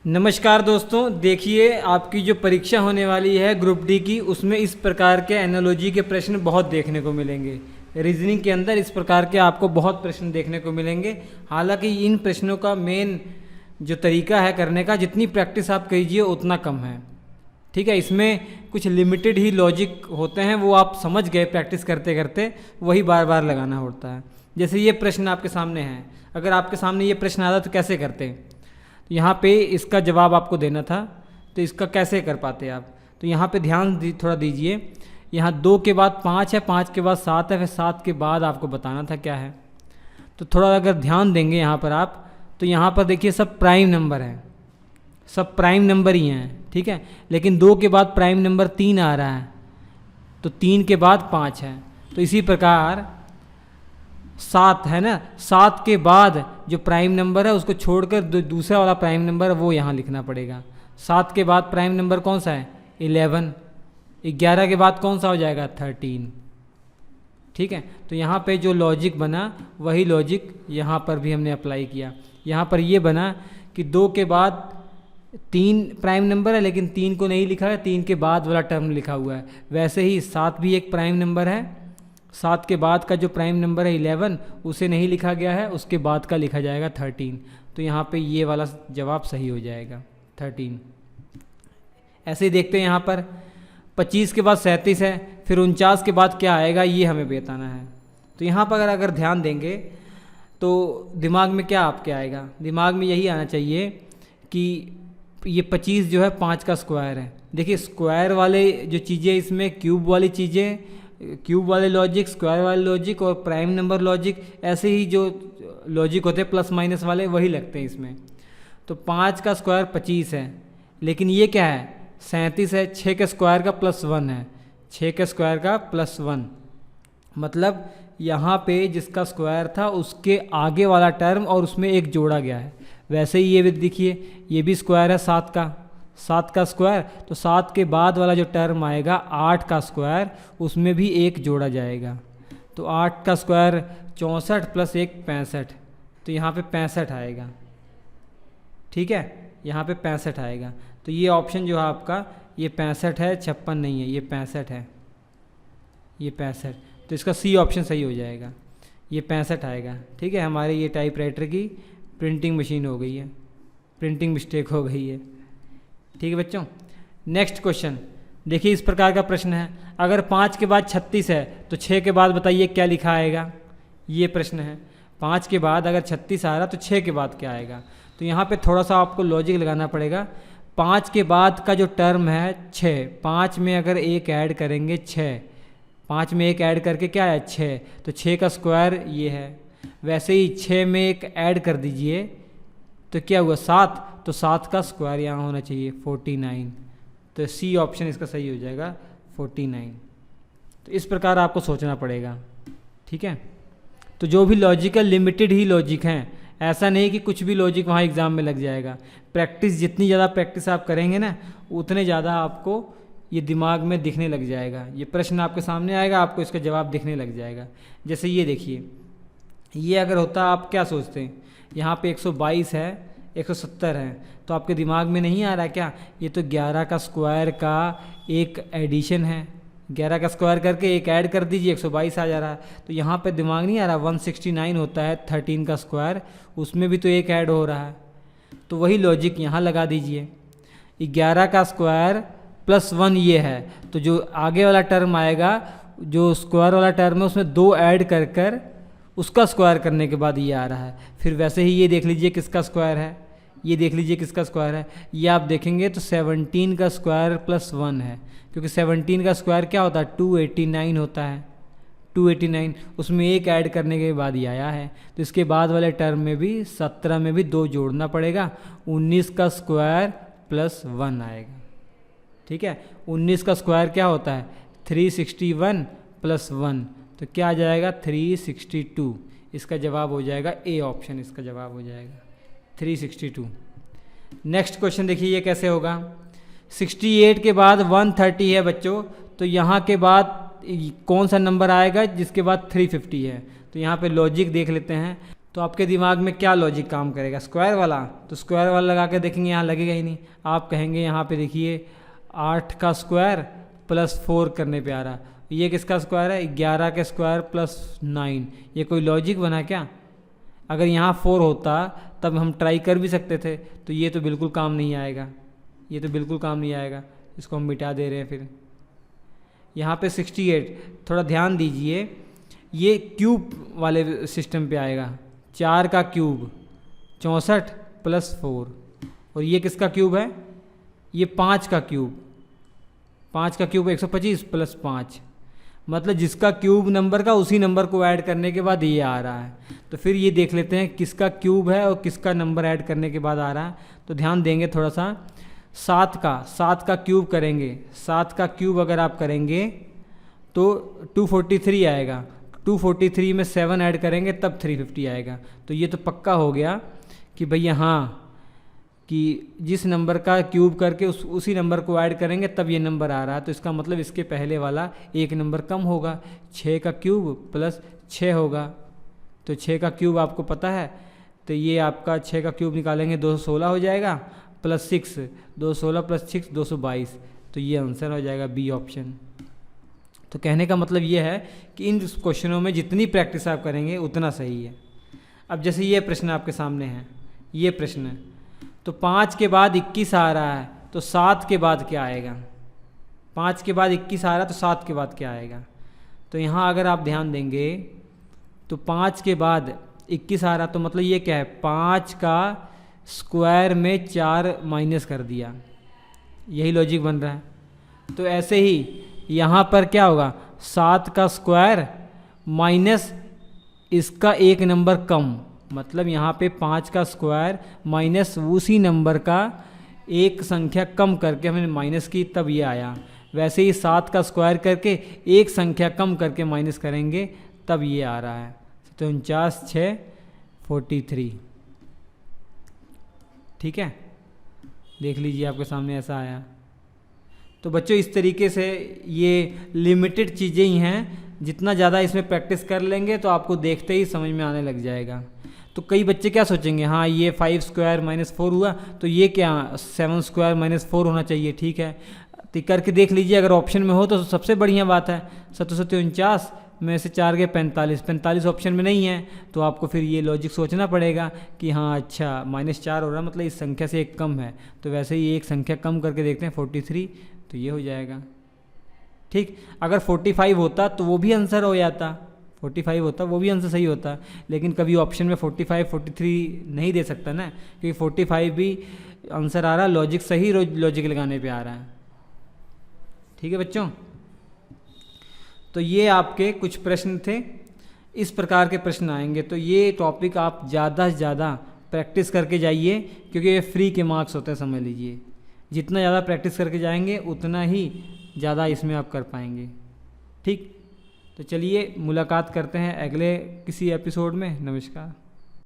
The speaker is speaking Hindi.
नमस्कार दोस्तों, देखिए आपकी जो परीक्षा होने वाली है ग्रुप डी की, उसमें इस प्रकार के एनालॉजी के प्रश्न बहुत देखने को मिलेंगे। रीजनिंग के अंदर इस प्रकार के आपको बहुत प्रश्न देखने को मिलेंगे। हालांकि इन प्रश्नों का मेन जो तरीका है करने का, जितनी प्रैक्टिस आप कीजिए उतना कम है। ठीक है, इसमें कुछ लिमिटेड ही लॉजिक होते हैं, वो आप समझ गए प्रैक्टिस करते करते, वही बार बार लगाना होता है। जैसे ये प्रश्न आपके सामने है, अगर आपके सामने ये प्रश्न आता तो कैसे करते? तो यहाँ पे इसका जवाब आपको देना था, तो इसका कैसे कर पाते आप? तो यहाँ पे ध्यान थोड़ा दीजिए। यहाँ 2 के बाद 5 है, 5 के बाद 7 है, फिर 7 के बाद आपको बताना था क्या है। तो थोड़ा अगर ध्यान देंगे यहाँ पर आप, तो यहाँ पर देखिए सब प्राइम नंबर हैं, सब प्राइम नंबर ही हैं। ठीक है, लेकिन 2 के बाद प्राइम नंबर 3 आ रहा है, तो 3 के बाद 5 है। तो इसी प्रकार 7 है ना, 7 के बाद जो प्राइम नंबर है उसको छोड़कर दूसरा वाला प्राइम नंबर वो यहाँ लिखना पड़ेगा। 7 के बाद प्राइम नंबर कौन सा है? 11। 11 के बाद कौन सा हो जाएगा? 13। ठीक है, तो यहाँ पे जो लॉजिक बना वही लॉजिक यहाँ पर भी हमने अप्लाई किया। यहाँ पर ये बना कि 2 के बाद 3 प्राइम नंबर है, लेकिन 3 को नहीं लिखा है, 3 के बाद वाला टर्म लिखा हुआ है। वैसे ही 7 भी एक प्राइम नंबर है, 7 के बाद का जो प्राइम नंबर है 11, उसे नहीं लिखा गया है, उसके बाद का लिखा जाएगा 13। तो यहाँ पे ये वाला जवाब सही हो जाएगा 13। ऐसे ही देखते हैं यहाँ पर 25 के बाद 37 है, फिर 49 के बाद क्या आएगा ये हमें बताना है। तो यहाँ पर अगर ध्यान देंगे तो दिमाग में क्या आपके आएगा? दिमाग में यही आना चाहिए कि ये 25 जो है 5 का स्क्वायर है। देखिए स्क्वायर वाले जो चीज़ें, इसमें क्यूब वाली चीज़ें, क्यूब वाले लॉजिक, स्क्वायर वाले लॉजिक और प्राइम नंबर लॉजिक, ऐसे ही जो लॉजिक होते हैं प्लस माइनस वाले, वही लगते हैं इसमें। तो 5 का स्क्वायर 25 है, लेकिन ये क्या है? 37 है। 6 के स्क्वायर का +1 है, 6 के स्क्वायर का +1, मतलब यहाँ पे जिसका स्क्वायर था उसके आगे वाला टर्म और उसमें एक जोड़ा गया है। वैसे ही ये भी देखिए, ये भी स्क्वायर है 7 का स्क्वायर, तो 7 के बाद वाला जो टर्म आएगा 8 का स्क्वायर, उसमें भी एक जोड़ा जाएगा। तो 8 का स्क्वायर 64 + 1 65, तो यहाँ पे 65 आएगा। ठीक है, यहाँ पे 65 आएगा। तो ये ऑप्शन जो है आपका, ये 65 है, 56 नहीं है, ये 65 है, ये 65। तो इसका सी ऑप्शन सही हो जाएगा, ये 65 आएगा। ठीक है, हमारे ये टाइपराइटर की प्रिंटिंग मशीन हो गई है, प्रिंटिंग मिस्टेक हो गई है। ठीक है बच्चों, नेक्स्ट क्वेश्चन देखिए, इस प्रकार का प्रश्न है। अगर 5 के बाद 36 है तो 6 के बाद बताइए क्या लिखा आएगा? ये प्रश्न है। 5 के बाद अगर 36 आ रहा तो 6 के बाद क्या आएगा? तो यहाँ पे थोड़ा सा आपको लॉजिक लगाना पड़ेगा। 5 के बाद का जो टर्म है 6, 5 में अगर एक ऐड करेंगे 6, 5 में एक ऐड करके क्या है? 6, तो 6 का स्क्वायर ये है। वैसे ही 6 में एक ऐड कर दीजिए तो क्या हुआ? 7, तो 7 का स्क्वायर यहाँ होना चाहिए 49। तो सी ऑप्शन इसका सही हो जाएगा 49। तो इस प्रकार आपको सोचना पड़ेगा। ठीक है, तो जो भी लॉजिकल लिमिटेड ही लॉजिक हैं, ऐसा नहीं कि कुछ भी लॉजिक वहाँ एग्ज़ाम में लग जाएगा। प्रैक्टिस, जितनी ज़्यादा प्रैक्टिस आप करेंगे ना, उतने ज़्यादा आपको ये दिमाग में दिखने लग जाएगा। ये प्रश्न आपके सामने आएगा, आपको इसका जवाब दिखने लग जाएगा। जैसे ये देखिए, ये अगर होता, आप क्या सोचते हैं? यहाँ पे 122 है, 170 है, तो आपके दिमाग में नहीं आ रहा क्या? ये तो 11 का स्क्वायर का एक एडिशन है, 11 का स्क्वायर करके एक ऐड कर दीजिए, 122 आ जा रहा है। तो यहाँ पे दिमाग नहीं आ रहा? 169 होता है 13 का स्क्वायर, उसमें भी तो एक ऐड हो रहा है। तो वही लॉजिक यहाँ लगा दीजिए। 11 का स्क्वायर +1 ये है, तो जो आगे वाला टर्म आएगा, जो स्क्वायर वाला टर्म है, उसमें 2 ऐड कर उसका स्क्वायर करने के बाद ये आ रहा है। फिर वैसे ही ये देख लीजिए किसका स्क्वायर है, ये देख लीजिए किसका स्क्वायर है। ये आप देखेंगे तो 17 का स्क्वायर +1 है, क्योंकि 17 का स्क्वायर क्या होता है? 289 होता है, 289, उसमें एक ऐड करने के बाद ये आया है। तो इसके बाद वाले टर्म में भी 17 में भी 2 जोड़ना पड़ेगा, 19 का स्क्वायर +1 आएगा। ठीक है, 19 का स्क्वायर क्या होता है? 361 + 1, तो क्या आ जाएगा? 362। इसका जवाब हो जाएगा ए ऑप्शन, इसका जवाब हो जाएगा 362। नेक्स्ट क्वेश्चन देखिए, ये कैसे होगा? 68 के बाद 130 है बच्चों, तो यहाँ के बाद कौन सा नंबर आएगा जिसके बाद 350 है? तो यहाँ पे लॉजिक देख लेते हैं। तो आपके दिमाग में क्या लॉजिक काम करेगा, स्क्वायर वाला। तो स्क्वायर वाला लगा के देखेंगे, यहाँ लगेगा ही नहीं। आप कहेंगे यहाँ पे देखिए 8 का स्क्वायर प्लस 4 करने पे आ रहा, ये किसका स्क्वायर है, 11 का स्क्वायर प्लस 9। ये कोई लॉजिक बना क्या? अगर यहाँ 4 होता तब हम ट्राई कर भी सकते थे। तो ये तो बिल्कुल काम नहीं आएगा, ये तो बिल्कुल काम नहीं आएगा, इसको हम मिटा दे रहे हैं। फिर यहाँ पे 68, थोड़ा ध्यान दीजिए, ये क्यूब वाले सिस्टम पे आएगा। 4 का क्यूब 64 प्लस 4, और ये किसका क्यूब है, ये 5 का क्यूब। 5 का क्यूब 125 प्लस 5, मतलब जिसका क्यूब नंबर का उसी नंबर को ऐड करने के बाद ये आ रहा है। तो फिर ये देख लेते हैं किसका क्यूब है और किसका नंबर ऐड करने के बाद आ रहा है। तो ध्यान देंगे थोड़ा सा, 7 का क्यूब करेंगे, 7 का क्यूब अगर आप करेंगे तो 243 आएगा। 243 में 7 ऐड करेंगे तब 350 आएगा। तो ये तो पक्का हो गया कि भैया हाँ, कि जिस नंबर का क्यूब करके उसी नंबर को ऐड करेंगे तब ये नंबर आ रहा है। तो इसका मतलब इसके पहले वाला एक नंबर कम होगा, 6 का क्यूब प्लस 6 होगा। तो 6 का क्यूब आपको पता है, तो ये आपका 6 का क्यूब निकालेंगे 216 हो जाएगा, प्लस 6, 216 प्लस 6 222। तो ये आंसर हो जाएगा बी ऑप्शन। तो कहने का मतलब ये है कि इन क्वेश्चनों में जितनी प्रैक्टिस आप करेंगे उतना सही है। अब जैसे ये प्रश्न आपके सामने है, ये प्रश्न है, तो 5 के बाद 21 आ रहा है, तो 7 के बाद क्या आएगा? 5 के बाद 21 आ रहा है तो 7 के बाद क्या आएगा? तो यहाँ अगर आप ध्यान देंगे तो 5 के बाद 21 आ रहा, तो मतलब ये क्या है, 5 का स्क्वायर में 4 माइनस कर दिया, यही लॉजिक बन रहा है। तो ऐसे ही यहाँ पर क्या होगा, 7 का स्क्वायर माइनस इसका एक नंबर कम, मतलब यहाँ पे 5 का स्क्वायर माइनस उसी नंबर का एक संख्या कम करके हमने माइनस की तब ये आया। वैसे ही 7 का स्क्वायर करके एक संख्या कम करके माइनस करेंगे तब ये आ रहा है। तो 49 6 43, ठीक है, देख लीजिए आपके सामने ऐसा आया। तो बच्चों इस तरीके से ये लिमिटेड चीज़ें ही हैं, जितना ज़्यादा इसमें प्रैक्टिस कर लेंगे तो आपको देखते ही समझ में आने लग जाएगा। तो कई बच्चे क्या सोचेंगे, हाँ ये 5 स्क्वायर माइनस 4 हुआ, तो ये क्या 7 स्क्वायर माइनस 4 होना चाहिए, ठीक है। तो करके देख लीजिए, अगर ऑप्शन में हो तो सबसे बढ़िया बात है। 7 49 में से 4 गए 45, 45 ऑप्शन में नहीं है, तो आपको फिर ये लॉजिक सोचना पड़ेगा कि हाँ अच्छा -4 हो रहा, मतलब इस संख्या से एक कम है। तो वैसे ही एक संख्या कम करके देखते हैं 43, तो ये हो जाएगा, ठीक। अगर 45 होता तो वो भी आंसर हो जाता, 45 होता वो भी आंसर सही होता, लेकिन कभी ऑप्शन में 45 43 नहीं दे सकता ना, क्योंकि 45 भी आंसर आ रहा, लॉजिक सही लॉजिक लगाने पे आ रहा है, ठीक है बच्चों। तो ये आपके कुछ प्रश्न थे, इस प्रकार के प्रश्न आएंगे। तो ये टॉपिक आप ज़्यादा से ज़्यादा प्रैक्टिस करके जाइए, क्योंकि ये फ्री के मार्क्स होते हैं, समझ लीजिए। जितना ज़्यादा प्रैक्टिस करके जाएंगे उतना ही ज़्यादा इसमें आप कर पाएंगे, ठीक। तो चलिए मुलाकात करते हैं अगले किसी एपिसोड में। नमस्कार।